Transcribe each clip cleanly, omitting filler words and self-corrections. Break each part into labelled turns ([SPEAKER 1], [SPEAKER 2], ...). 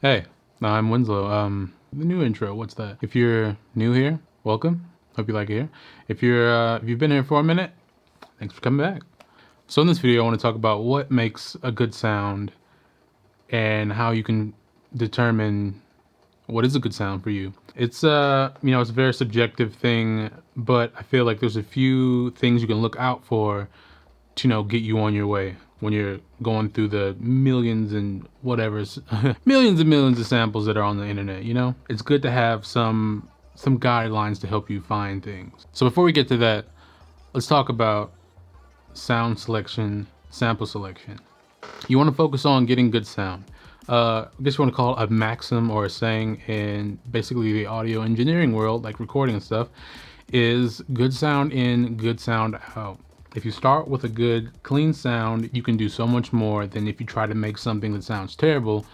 [SPEAKER 1] Hey, I'm Winslow. The new intro, what's that? If you're new here, welcome. Hope you like it here. If you've been here for a minute, thanks for coming back. So in this video, I want to talk about what makes a good sound and how you can determine what is a good sound for you. It's it's a very subjective thing, but I feel like there's a few things you can look out for to, get you on your way when you're going through the millions and whatever's millions and millions of samples that are on the internet. It's good to have some guidelines to help you find things. So before we get to that, let's talk about sound selection, sample selection. You want to focus on getting good sound. I guess you want to call it a maxim or a saying in basically the audio engineering world, like recording and stuff, is good sound in, good sound out. If you start with a good, clean sound, you can do so much more than if you try to make something that sounds terrible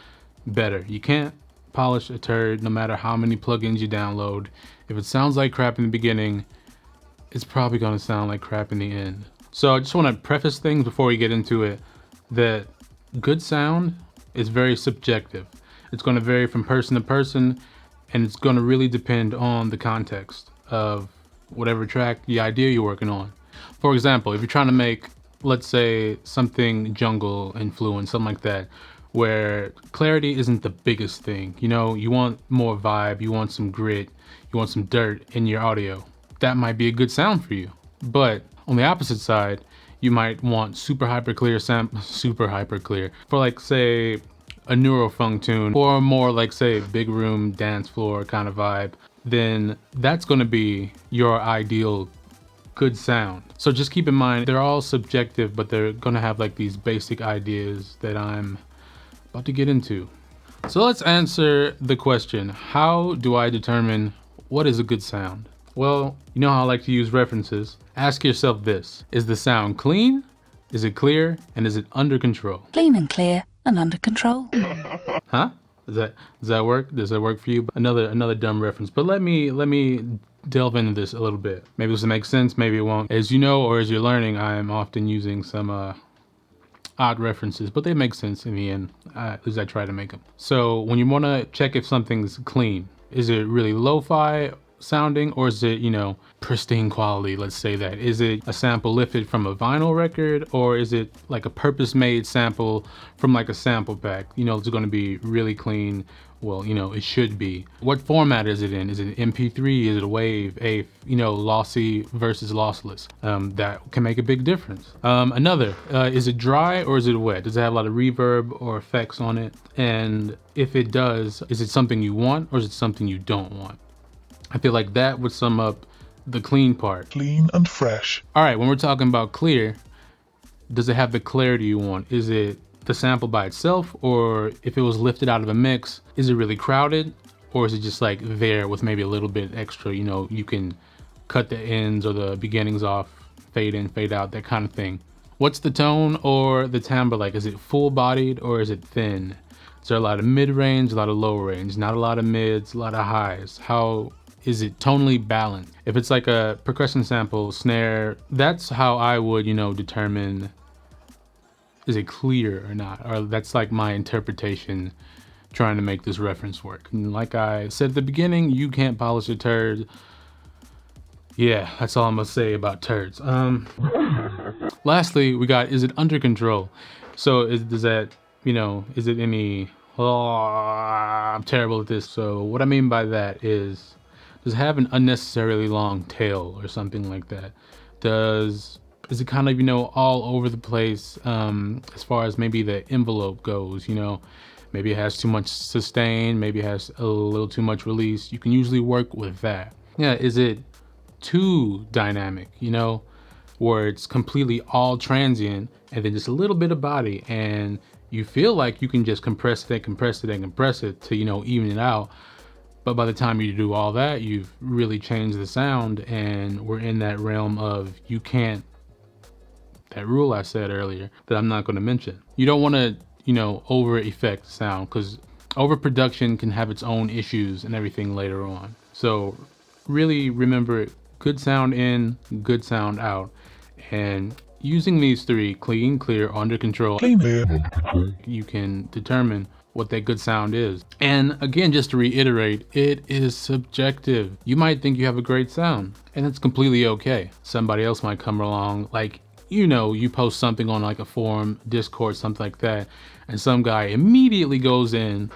[SPEAKER 1] better. You can't polish a turd no matter how many plugins you download. If it sounds like crap in the beginning, it's probably going to sound like crap in the end. So I just want to preface things before we get into it that good sound is very subjective. It's going to vary from person to person, and it's going to really depend on the context of whatever track, the idea you're working on. For example, if you're trying to make, let's say, something jungle influence, something like that, where clarity isn't the biggest thing. You want more vibe, you want some grit, you want some dirt in your audio. That might be a good sound for you. But on the opposite side, you might want super hyper clear for, like, say, a neurofunk tune, or more like, say, big room dance floor kind of vibe. Then that's going to be your ideal good sound. So just keep in mind, they're all subjective, but they're going to have like these basic ideas that I'm about to get into. So let's answer the question, how do I determine what is a good sound? Well, you know how I like to use references. Ask yourself this: is the sound clean? Is it clear? And is it under control?
[SPEAKER 2] Clean and clear and under control.
[SPEAKER 1] Huh? Does that work? Does that work for you? Another dumb reference. But let me delve into this a little bit. Maybe this will make sense, maybe it won't. As you know, or as you're learning, I am often using some odd references, but they make sense in the end. At least I try to make them. So when you want to check if something's clean, is it really lo-fi sounding, or is it, pristine quality? Let's say that. Is it a sample lifted from a vinyl record, or is it like a purpose-made sample from like a sample pack? It's going to be really clean. Well, it should be. What format is it in? Is it MP3? Is it a WAV, AIF? Lossy versus lossless. That can make a big difference. Is it dry or is it wet? Does it have a lot of reverb or effects on it? And if it does, is it something you want or is it something you don't want? I feel like that would sum up the clean part.
[SPEAKER 3] Clean and fresh.
[SPEAKER 1] All right, when we're talking about clear, does it have the clarity you want? Is it the sample by itself, or if it was lifted out of a mix, is it really crowded, or is it just like there with maybe a little bit extra? You can cut the ends or the beginnings off, fade in, fade out, that kind of thing. What's the tone or the timbre like? Is it full bodied or is it thin? Is there a lot of mid range, a lot of low range, not a lot of mids, a lot of highs? How is it tonally balanced? If it's like a percussion sample, snare, that's how I would, determine is it clear or not, or that's like my interpretation trying to make this reference work. And like I said at the beginning, you can't polish a turd. Yeah, that's all I'm gonna say about turds. Lastly, we got, is it under control? So is it any, I'm terrible at this. So what I mean by that is, does it have an unnecessarily long tail or something like that? Is it kind of, all over the place as far as maybe the envelope goes? Maybe it has too much sustain, maybe it has a little too much release. You can usually work with that. Yeah, is it too dynamic, where it's completely all transient and then just a little bit of body, and you feel like you can just compress it to, even it out. But by the time you do all that, you've really changed the sound, and we're in that realm of that rule I said earlier that I'm not going to mention. You don't want to, over effect sound, because overproduction can have its own issues and everything later on. So really remember, good sound in, good sound out. And using these three, clean, clear, under control,
[SPEAKER 3] Clean, clear.
[SPEAKER 1] you can determine what that good sound is. And again, just to reiterate, it is subjective. You might think you have a great sound, and it's completely okay. Somebody else might come along, like, you know, you post something on like a forum, Discord, something like that, and some guy immediately goes in,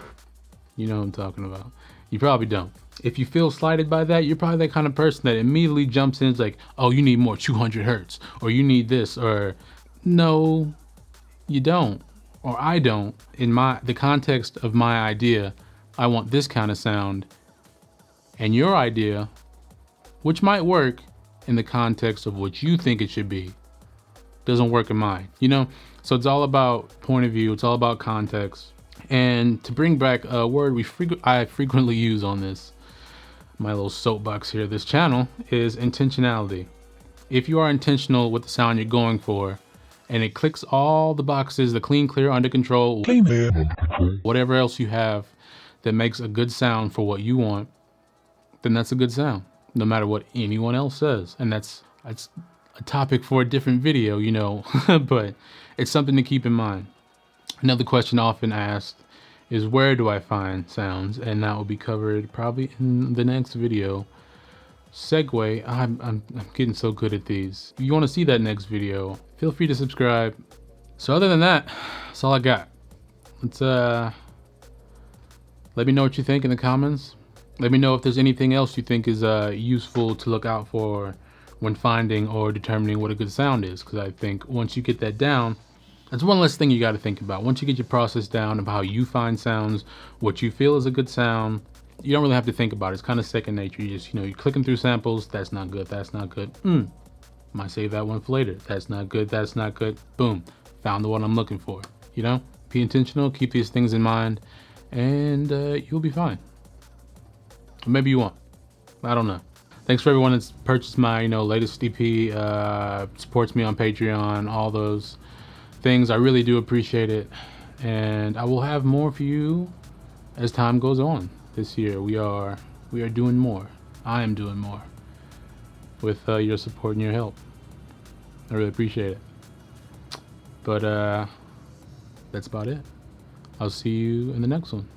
[SPEAKER 1] you know what I'm talking about. You probably don't. If you feel slighted by that, you're probably that kind of person that immediately jumps in, like, oh, you need more 200 hertz, or you need this, or no, you don't, or I don't. In the context of my idea, I want this kind of sound, and your idea, which might work in the context of what you think it should be, doesn't work in mine, you know? So it's all about point of view, it's all about context. And to bring back a word I frequently use on this, my little soapbox here, this channel, is intentionality. If you are intentional with the sound you're going for, and it clicks all the boxes, the clean, clear, under control, whatever else you have that makes a good sound for what you want, then that's a good sound, no matter what anyone else says. And that's a topic for a different video, you know, but it's something to keep in mind. Another question often asked is, where do I find sounds? And that will be covered probably in the next video. Segue, I'm getting so good at these. If you want to see that next video, feel free to subscribe. So other than that, that's all I got. Let's let me know what you think in the comments. Let me know if there's anything else you think is useful to look out for when finding or determining what a good sound is, because I think once you get that down, that's one less thing you got to think about. Once you get your process down of how you find sounds, what you feel is a good sound, you don't really have to think about it. It's kind of second nature. You just, you know, you're clicking through samples. That's not good. That's not good. Might save that one for later. That's not good. That's not good. Boom. Found the one I'm looking for. You know, be intentional. Keep these things in mind, and you'll be fine. Or maybe you won't. I don't know. Thanks for everyone that's purchased my, you know, latest EP, supports me on Patreon, all those things. I really do appreciate it, and I will have more for you as time goes on. This year we are doing more. I am doing more with your support and your help. I really appreciate it. But that's about it. I'll see you in the next one.